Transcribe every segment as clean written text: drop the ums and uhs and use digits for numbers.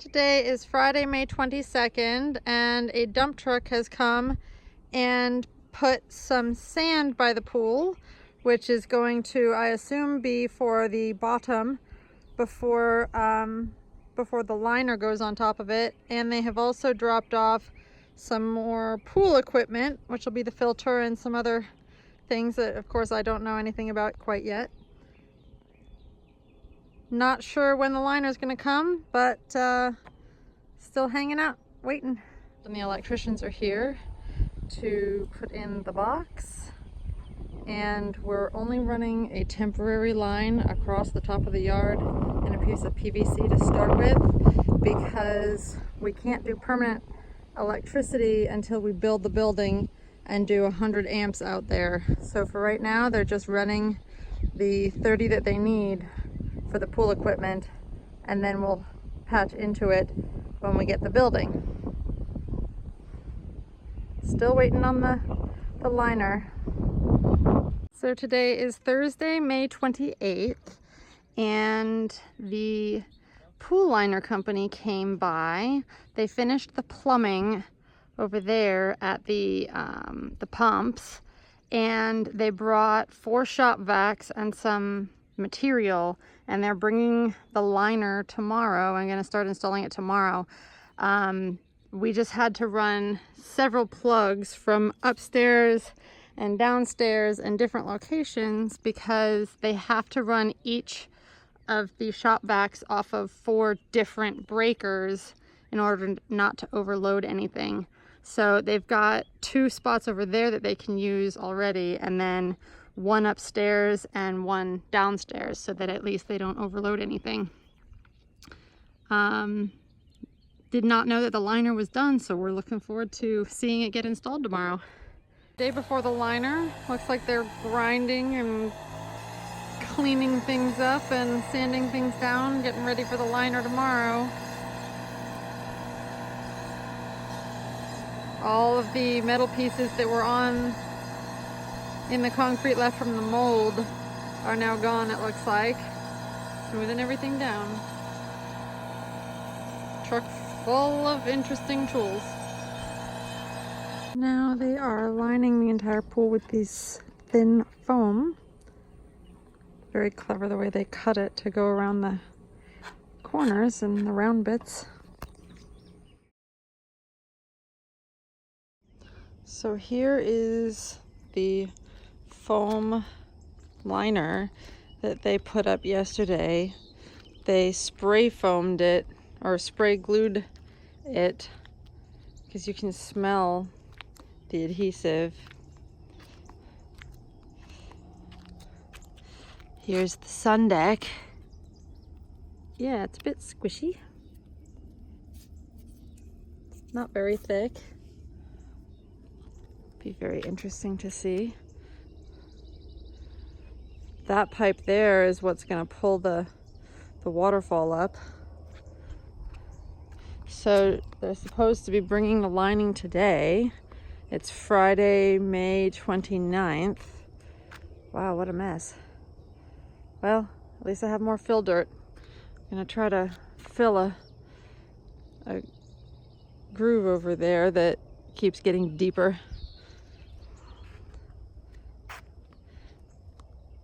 Today is Friday, May 22nd, and a dump truck has come and put some sand by the pool, which is going to, I assume, be for the bottom before the liner goes on top of it. And they have also dropped off some more pool equipment, which will be the filter and some other things that, of course, I don't know anything about quite yet. Not sure when the liner is going to come, but still hanging out, waiting. And the electricians are here to put in the box. And we're only running a temporary line across the top of the yard and a piece of PVC to start with, because we can't do permanent electricity until we build the building and do 100 amps out there. So for right now, they're just running the 30 that they need for the pool equipment, and then we'll patch into it when we get the building. Still waiting on the liner. So today is Thursday, May 28th, and the pool liner company came by. They finished the plumbing over there at the pumps, and they brought 4 shop vacs and some material, and they're bringing the liner tomorrow. I'm going to start installing it tomorrow. We just had to run several plugs from upstairs and downstairs and different locations because they have to run each of the shop vacs off of 4 different breakers in order not to overload anything. So they've got 2 spots over there that they can use already, and then 1 upstairs and 1 downstairs, so that at least they don't overload anything. Did not know that the liner was done, so we're looking forward to seeing it get installed tomorrow. Day before the liner, looks like they're grinding and cleaning things up and sanding things down, getting ready for the liner tomorrow. All of the metal pieces that were in the concrete left from the mold are now gone, it looks like. Smoothing everything down. Truck full of interesting tools. Now they are lining the entire pool with these thin foam. Very clever the way they cut it to go around the corners and the round bits. So here is the foam liner that they put up yesterday. They spray foamed it, or spray glued it, because you can smell the adhesive. Here's the sun deck. Yeah, it's a bit squishy. It's not very thick. Be very interesting to see. That pipe there is what's going to pull the waterfall up. So they're supposed to be bringing the lining today. It's Friday, May 29th. Wow, what a mess. Well, at least I have more fill dirt. I'm going to try to fill a groove over there that keeps getting deeper.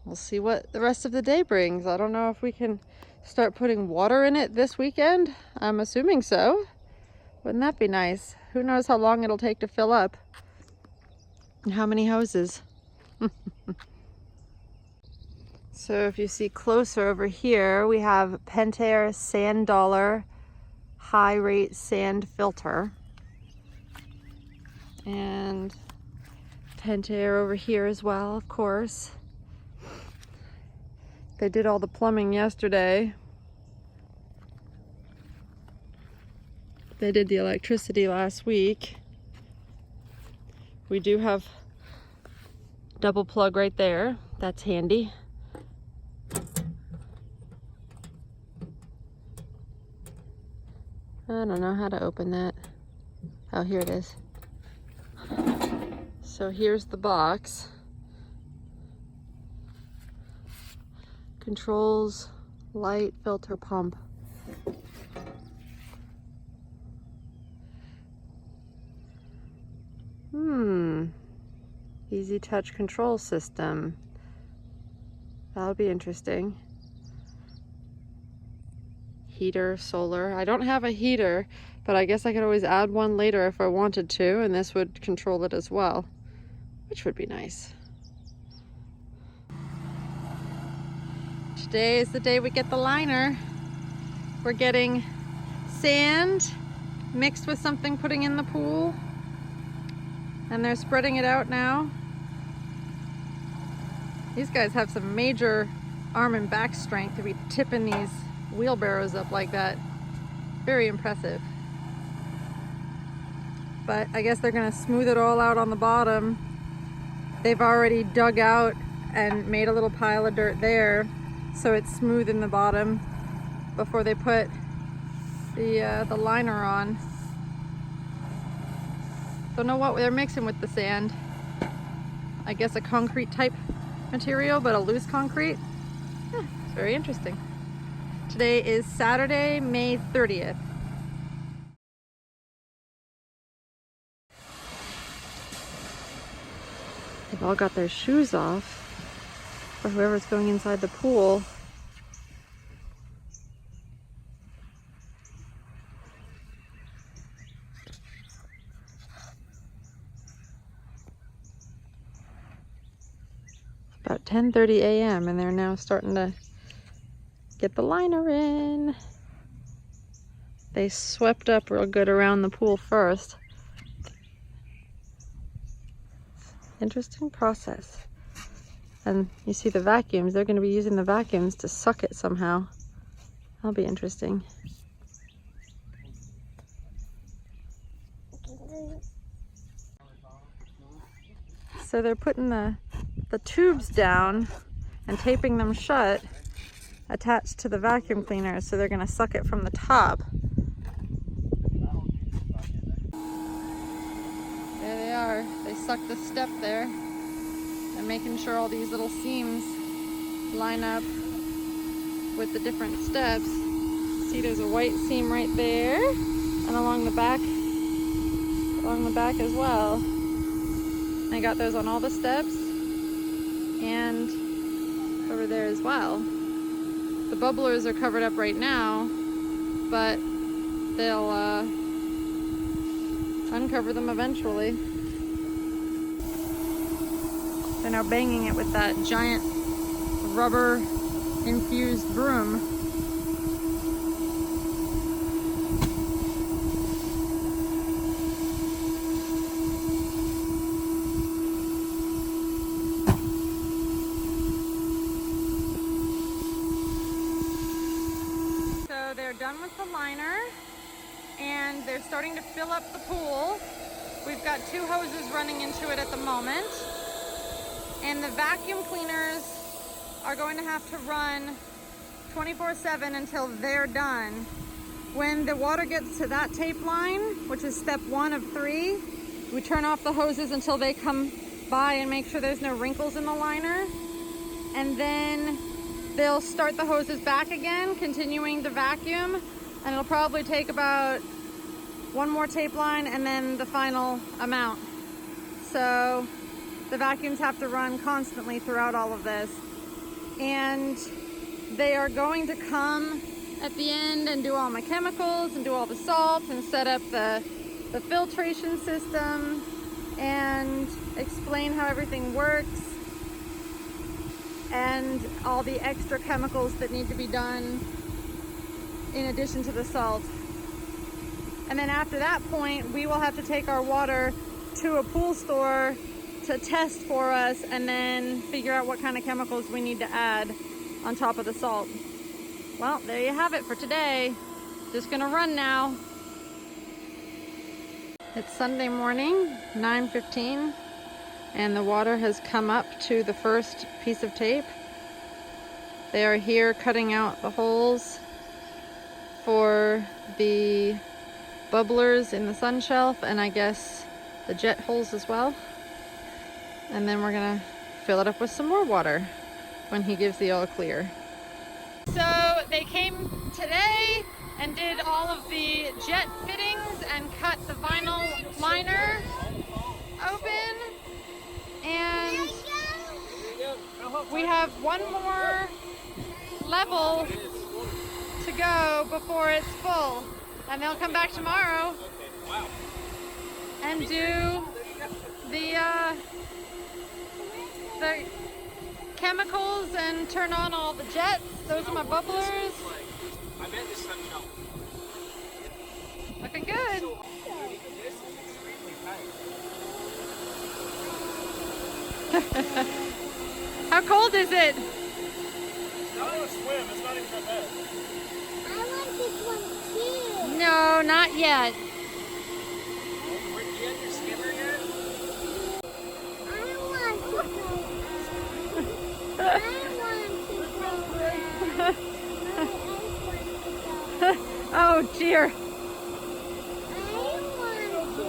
We'll see what the rest of the day brings. I don't know if we can start putting water in it this weekend. I'm assuming so. Wouldn't that be nice? Who knows how long it'll take to fill up? And how many hoses? So if you see closer over here, we have Pentair Sand Dollar high rate sand filter. And Pentair over here as well, of course. They did all the plumbing yesterday. They did the electricity last week. We do have double plug right there. That's handy. I don't know how to open that. Oh, here it is. So here's the box. Controls, light, filter, pump. Easy touch control system. That'll be interesting. Heater, solar. I don't have a heater, but I guess I could always add one later if I wanted to, and this would control it as well, which would be nice. Today is the day we get the liner. We're getting sand mixed with something putting in the pool, and they're spreading it out now. These guys have some major arm and back strength to be tipping these wheelbarrows up like that. Very impressive. But I guess they're gonna smooth it all out on the bottom. They've already dug out and made a little pile of dirt there, so it's smooth in the bottom before they put the liner on. Don't know what they're mixing with the sand. I guess a concrete type material, but a loose concrete. Yeah, it's very interesting. Today is Saturday, May 30th. They've all got their shoes off for whoever's going inside the pool. About 10:30 a.m. and they're now starting to get the liner in. They swept up real good around the pool first. Interesting process. And you see the vacuums, they're going to be using the vacuums to suck it somehow. That'll be interesting. So they're putting the tubes down and taping them shut, attached to the vacuum cleaners, so they're going to suck it from the top. There they are. They suck the step there and making sure all these little seams line up with the different steps. See, there's a white seam right there, and along the back as well. I got those on all the steps and over there as well. The bubblers are covered up right now, but they'll uncover them eventually. They're now banging it with that giant rubber infused broom. They're done with the liner and they're starting to fill up the pool. We've got 2 hoses running into it at the moment, and the vacuum cleaners are going to have to run 24/7 until they're done. When the water gets to that tape line, which is step 1 of 3, we turn off the hoses until they come by and make sure there's no wrinkles in the liner, and then they'll start the hoses back again, continuing the vacuum, and it'll probably take about 1 more tape line and then the final amount. So the vacuums have to run constantly throughout all of this. And they are going to come at the end and do all my chemicals and do all the salts and set up the filtration system and explain how everything works, and all the extra chemicals that need to be done in addition to the salt. And then after that point, we will have to take our water to a pool store to test for us and then figure out what kind of chemicals we need to add on top of the salt. Well, there you have it for today. Just gonna run now. It's Sunday morning, 9:15. And the water has come up to the first piece of tape. They are here cutting out the holes for the bubblers in the sun shelf, and I guess the jet holes as well. And then we're gonna fill it up with some more water when he gives the all clear. So they came today and did all of the jet fittings and cut the vinyl liner open. And we have one more level to go before it's full. And they'll come back tomorrow and do the chemicals and turn on all the jets. Those are my bubblers. Looking good. How cold is it? I want to swim. It's not even that bad. I want this one too. No, not yet. You had your skimmer yet? I want to go out. I want to go out. Oh dear. I want to go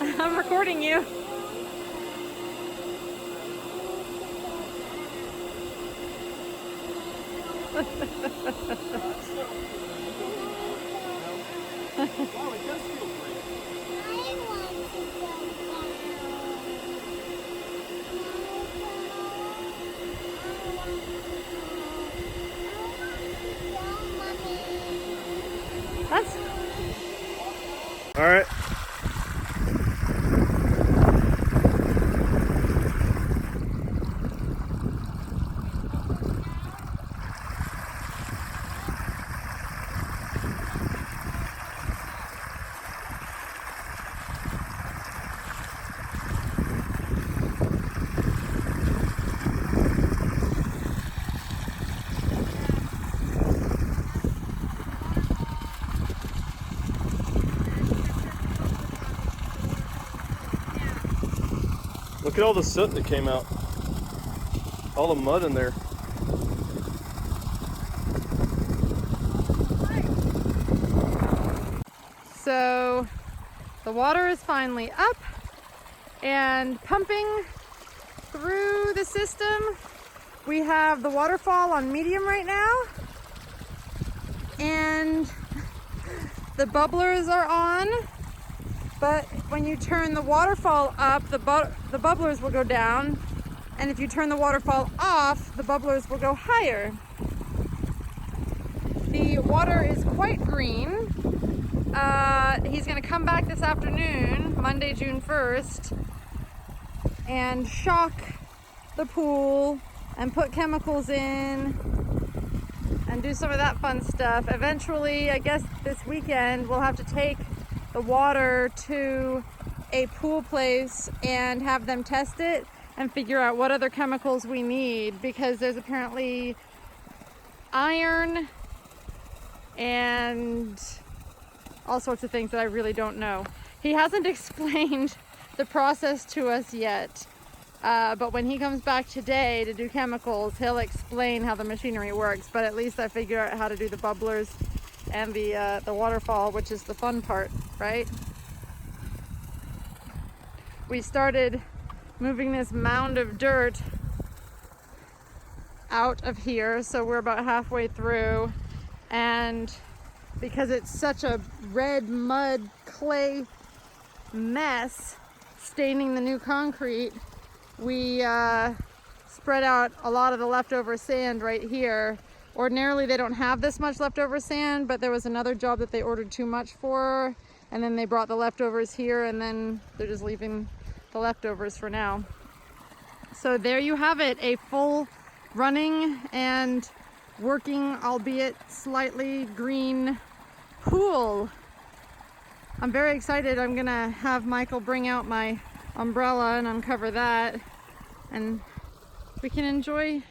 out. I'm recording you. Wow, it does feel great. I want to go out. That's All right. Look at all the soot that came out. All the mud in there. So the water is finally up and pumping through the system. We have the waterfall on medium right now, and the bubblers are on, but when you turn the waterfall up, the bubblers will go down, and if you turn the waterfall off, the bubblers will go higher. The water is quite green. He's going to come back this afternoon, Monday, June 1st, and shock the pool and put chemicals in and do some of that fun stuff. Eventually, I guess this weekend, we'll have to take the water to a pool place and have them test it and figure out what other chemicals we need, because there's apparently iron and all sorts of things that I really don't know. He hasn't explained the process to us yet, but when he comes back today to do chemicals, he'll explain how the machinery works. But at least I figured out how to do the bubblers and the waterfall, which is the fun part, right? We started moving this mound of dirt out of here, so we're about halfway through, and because it's such a red mud clay mess staining the new concrete, we spread out a lot of the leftover sand right here. Ordinarily they don't have this much leftover sand, but there was another job that they ordered too much for, and then they brought the leftovers here, and then they're just leaving the leftovers for now. So there you have it, a full running and working, albeit slightly green pool. I'm very excited. I'm gonna have Michael bring out my umbrella and uncover that, and we can enjoy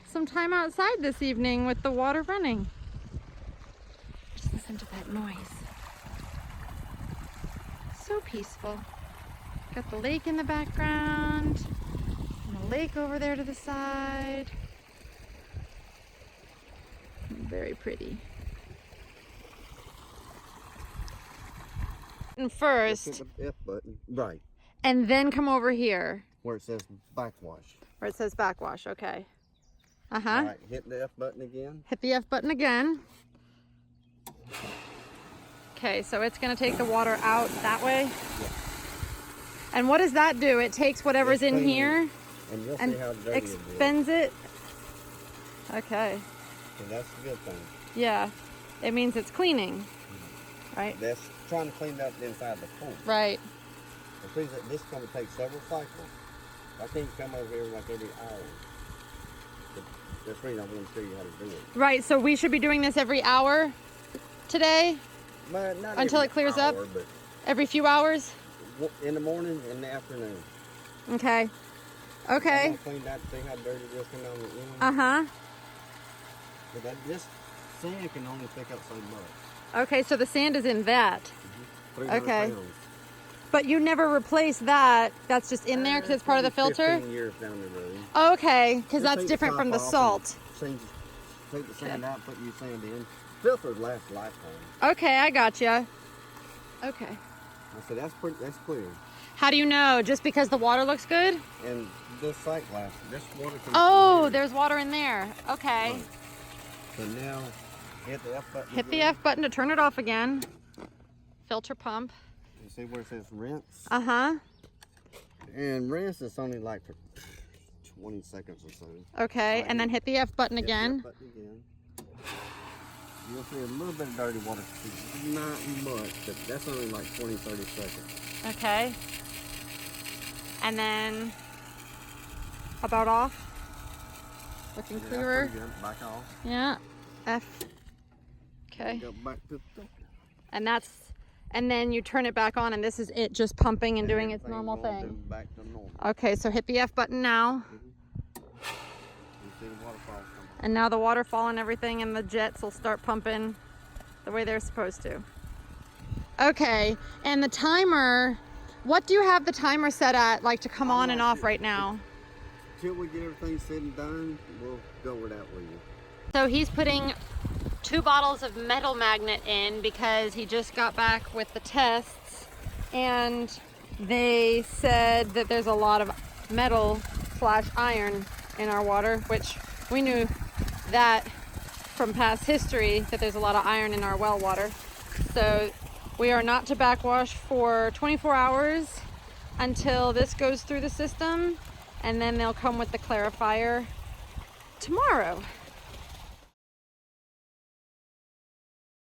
some time outside this evening with the water running. Just listen to that noise. So peaceful. Got the lake in the background, and the lake over there to the side. Very pretty. And first, Hit the F button, right, and then come over here where it says backwash. where it says backwash. Okay. All Uh-huh. right, hit the F button again. Hit the F button again. Okay, so it's going to take the water out that way. Yeah. And what does that do? It takes whatever's It's in cleaning. here. And you'll and see how dirty it is. expends it. Okay. So that's a good thing. Yeah. It means it's cleaning. Right? That's trying to clean up the inside the pool. Right. And please, this is going to take several cycles. I can't come over here like every hour. But that's the reason I want to show you how to do it. Right. So we should be doing this every hour today But not until every it clears up? hour, but Every few hours? in the morning and in the afternoon. Okay. I'm Okay. gonna clean that, see how dirty this can on the end. Uh-huh. But this sand can only pick up so much. Okay, so the sand is in that. 300 Okay. pounds. But you never replace that. That's just in there because it's part of the Probably filter? 15 years down the road. Okay, because Just that's take the different top from the off and salt. Take the sand out, put new sand in. Filters last a lifetime. Okay, I gotcha. Okay. I said that's clear. How do you know? Just because the water looks good? And this site glass, this water comes from Oh, here. there's water in there. Okay. Right. So now hit the F button. Hit the again. F button to turn it off again. Filter pump. You see where it says rinse? Uh-huh. And rinse is only like for 20 seconds or so. Okay, Right and then here. hit the F button Hit the F again. button again. You'll see a little bit of dirty water. Not much, but that's only like 20, 30 seconds. Okay. And then about off. Looking Yeah, clearer. pretty good. Back off. Yeah. F. Okay. Go back to the filter. And then you turn it back on and this is it just pumping and doing its Everything normal gonna do thing. back to normal. Okay, so hit the F button now. You see the waterfall coming. And now the waterfall and everything and the jets will start pumping the way they're supposed to. Okay, and the timer, what do you have the timer set at, like to come on and off right now? Till we get everything said and done, we'll go over that with you. So he's putting 2 bottles of metal magnet in because he just got back with the tests and they said that there's a lot of metal/iron in our water, which we knew that from past history that there's a lot of iron in our well water. So we are not to backwash for 24 hours until this goes through the system, and then they'll come with the clarifier tomorrow.